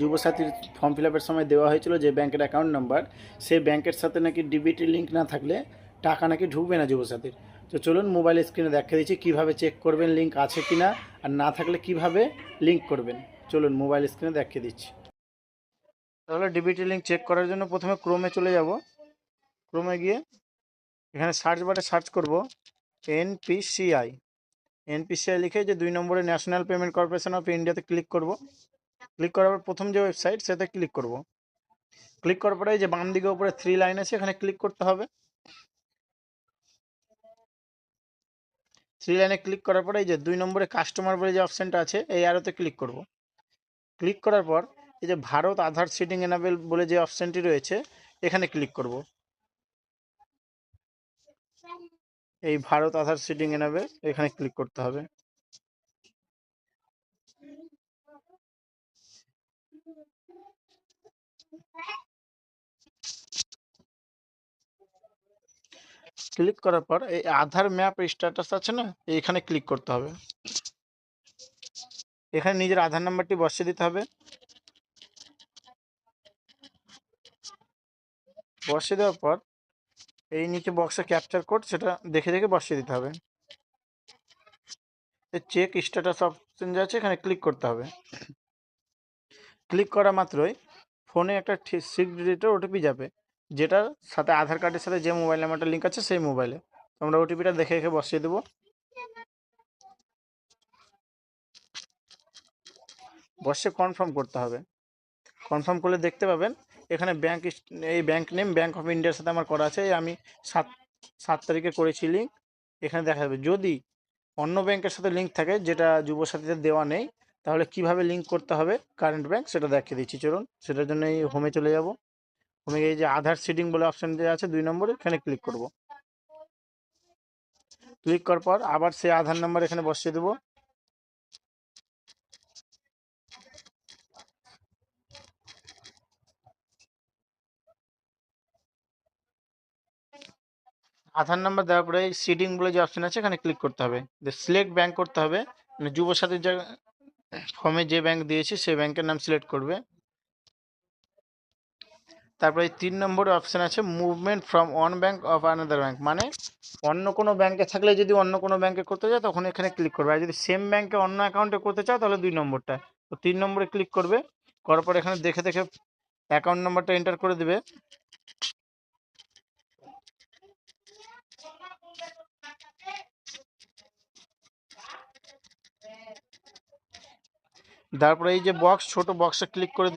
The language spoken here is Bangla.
যুবসাথীর ফর্ম ফিল আপের সময় দেওয়া হয়েছিল যে ব্যাংকের অ্যাকাউন্ট নাম্বার, সেই ব্যাংকের সাথে নাকি ডিবিটি লিঙ্ক না থাকলে টাকা নাকি ঢুকবে না যুবসাথীর। তো চলুন মোবাইল স্ক্রিনে দেখিয়ে দিচ্ছি কীভাবে চেক করবেন লিঙ্ক আছে কি না, আর না থাকলে কিভাবে লিঙ্ক করবেন। চলুন মোবাইল স্ক্রিনে দেখিয়ে দিচ্ছি। তাহলে ডিবিটি লিঙ্ক চেক করার জন্য প্রথমে ক্রোমে চলে যাব। ক্রোমে গিয়ে এখানে সার্চ বারে সার্চ করব এনপিসিআই। এনপিসিআই লিখে যে 2 নম্বরে ন্যাশনাল পেমেন্ট কর্পোরেশন অফ ইন্ডিয়াতে ক্লিক করব। ক্লিক করার পর প্রথম যে ওয়েবসাইট সেটা ক্লিক করব। ক্লিক করার পরে যে বাম দিকে উপরে 3 লাইন আছে এখানে ক্লিক করতে হবে। 3 লাইনে ক্লিক করার পরে এই যে 2 নম্বরে কাস্টমার বলে যে অপশানটা আছে এই অ্যারোতে ক্লিক করব। ক্লিক করার পর এই যে ভারত আধার সিডিং এনাবেল বলে যে অপশানটি রয়েছে এখানে ক্লিক করব। এই ভারত আধার সিডিং এনাবেল এখানে ক্লিক করতে হবে। ক্লিক করার পর এই আধার ম্যাপ স্ট্যাটাস আছে না, এইখানে ক্লিক করতে হবে। এখানে নিজের আধার নাম্বারটি বসিয়ে দিতে হবে। বসিয়ে দেওয়ার পর এই নিচে বক্সে ক্যাপচার কোড সেটা দেখে দেখে বসিয়ে দিতে হবে। চেক স্ট্যাটাস অপশন যে আছে এখানে ক্লিক করতে হবে। ক্লিক করা মাত্রই ফোনে একটা 6 ডিজিটের ওটিপি যাবে, যেটার সাথে আধার কার্ডের সাথে যে মোবাইল নাম্বারটা লিঙ্ক আছে সেই মোবাইলে। আমরা ওটিপিটা দেখে দেখে বসিয়ে দেবো। বসে কনফার্ম করতে হবে। কনফার্ম করলে দেখতে পাবেন এখানে এই ব্যাংক নেম ব্যাংক অফ ইন্ডিয়ার সাথে আমার করা আছে। আমি 7 তারিখে করেছি লিঙ্ক। এখানে দেখা যাবে যদি অন্য ব্যাংকের সাথে লিঙ্ক থাকে যেটা যুবসাথীতে দেওয়া নেই, তাহলে কিভাবে লিঙ্ক করতে হবে কারেন্ট ব্যাংক সেটা দেখিয়ে দিচ্ছি। চলুন সেটার জন্য এই হোমে চলে যাব। হোমে গিয়ে যে আধার সিডিং বলে অপশন যে আছে 2 নম্বরে এখানে ক্লিক করব। ক্লিক করার পর আবার সেই আধার নাম্বার এখানে বসিয়ে দেবো। আধার নাম্বার দেওয়ার পরে সিডিং বলে যে অপশন আছে এখানে ক্লিক করতে হবে। সিলেক্ট ব্যাংক করতে হবে, মানে যুবসাথীর যে ফর্মে যে ব্যাংক দিয়েছি সেই ব্যাংকের নাম সিলেক্ট করবে। তারপরে 3 নম্বরে অপশন আছে movement from one bank of another bank, মানে অন্য কোনো ব্যাংকে থাকলে যদি অন্য কোনো ব্যাংকে করতে চাও তখন এখানে ক্লিক করবে, আর যদি সেম ব্যাংকে অন্য অ্যাকাউন্টে করতে চাও তাহলে 2 নম্বরটা। তো 3 নম্বরে ক্লিক করবে। করার পর এখানে দেখে দেখে অ্যাকাউন্ট নাম্বারটা এন্টার করে দেবে। তারপরে এই যে বক্স ছোট বক্সে ক্লিক করে